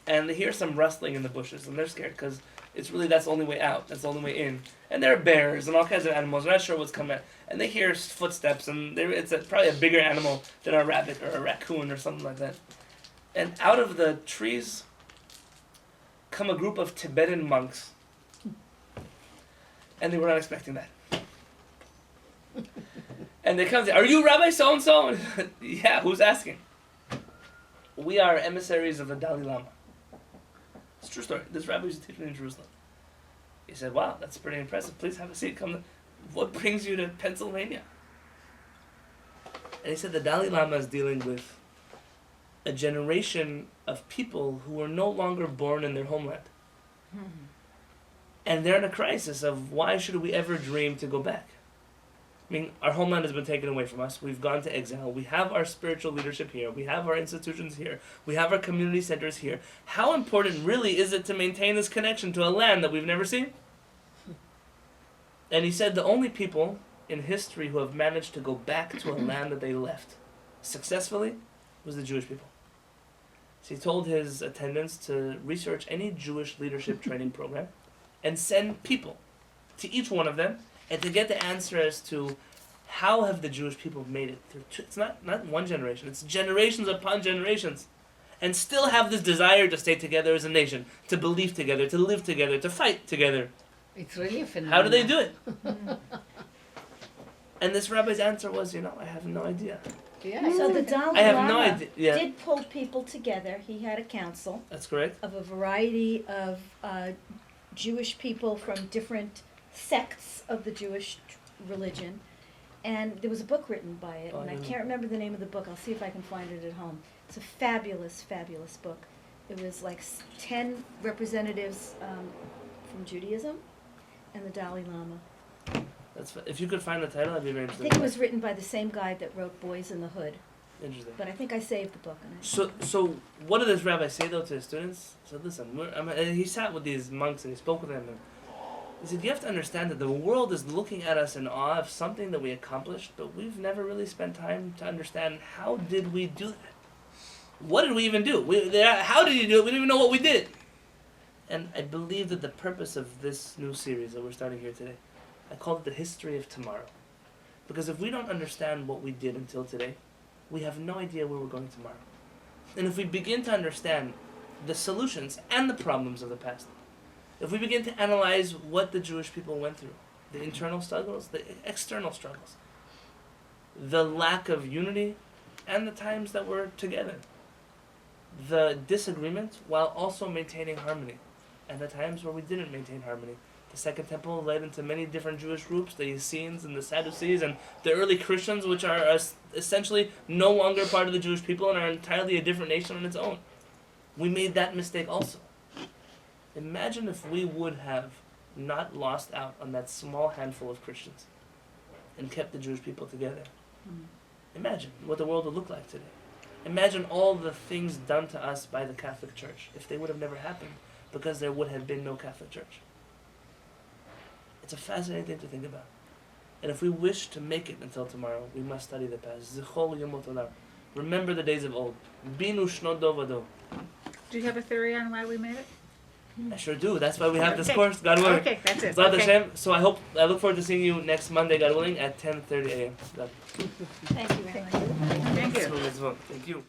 and they hear some rustling in the bushes, and they're scared because that's the only way out. That's the only way in. And there are bears and all kinds of animals. They're not sure what's coming. And they hear footsteps, and it's probably a bigger animal than a rabbit or a raccoon or something like that. And out of the trees come a group of Tibetan monks. And they were not expecting that. And they come and say, "Are you Rabbi so-and-so?" "Yeah, who's asking?" "We are emissaries of the Dalai Lama." It's a true story. This rabbi used to teach me in Jerusalem. He said, "Wow, that's pretty impressive. Please have a seat. What brings you to Pennsylvania?" And he said the Dalai Lama is dealing with a generation of people who are no longer born in their homeland. And they're in a crisis of why should we ever dream to go back? I mean, our homeland has been taken away from us. We've gone to exile. We have our spiritual leadership here. We have our institutions here. We have our community centers here. How important really is it to maintain this connection to a land that we've never seen? And he said the only people in history who have managed to go back to a land that they left successfully was the Jewish people. So he told his attendants to research any Jewish leadership training program and send people to each one of them and to get the answer as to how have the Jewish people made it through. It's not one generation, it's generations upon generations. And still have this desire to stay together as a nation, to believe together, to live together, to fight together. It's really a phenomenon. How do they do it? And this rabbi's answer was, I have no idea. Yeah. So the Dalai I have no Lama idea. Yeah. did pull people together. He had a council That's correct. of a variety of Jewish people from different sects of the Jewish religion. And there was a book written by it, and I can't remember the name of the book. I'll see if I can find it at home. It's a fabulous, fabulous book. It was like 10 representatives from Judaism and the Dalai Lama. If you could find the title, I'd be very I interested. think it was written by the same guy that wrote Boys in the Hood, Interesting. but I think I saved the book. So what did this rabbi say though to his students? He said, "Listen, he sat with these monks and he spoke with them, He said, you have to understand that the world is looking at us in awe of something that we accomplished, but we've never really spent time to understand how did we do that? What did we even do? How did you do it? We didn't even know what we did. And I believe that the purpose of this new series that we're starting here today, I call it the history of tomorrow. Because if we don't understand what we did until today, we have no idea where we're going tomorrow. And if we begin to understand the solutions and the problems of the past, if we begin to analyze what the Jewish people went through, the internal struggles, the external struggles, the lack of unity, and the times that we're together, the disagreement while also maintaining harmony, and the times where we didn't maintain harmony. The Second Temple led into many different Jewish groups, the Essenes and the Sadducees, and the early Christians, which are essentially no longer part of the Jewish people and are entirely a different nation on its own. We made that mistake also. Imagine if we would have not lost out on that small handful of Christians and kept the Jewish people together. Imagine what the world would look like today. Imagine all the things done to us by the Catholic Church if they would have never happened because there would have been no Catholic Church. It's a fascinating thing to think about. And if we wish to make it until tomorrow, we must study the past. Zichol yomot olam. Remember the days of old. Binu shnot dovado. Do you have a theory on why we made it? I sure do. That's why we have this Okay. course, God willing. Okay, that's it. Zad Okay. Hashem. So I look forward to seeing you next Monday, God willing, at 10:30 a.m. Thank you very much. Thank you. Thank you.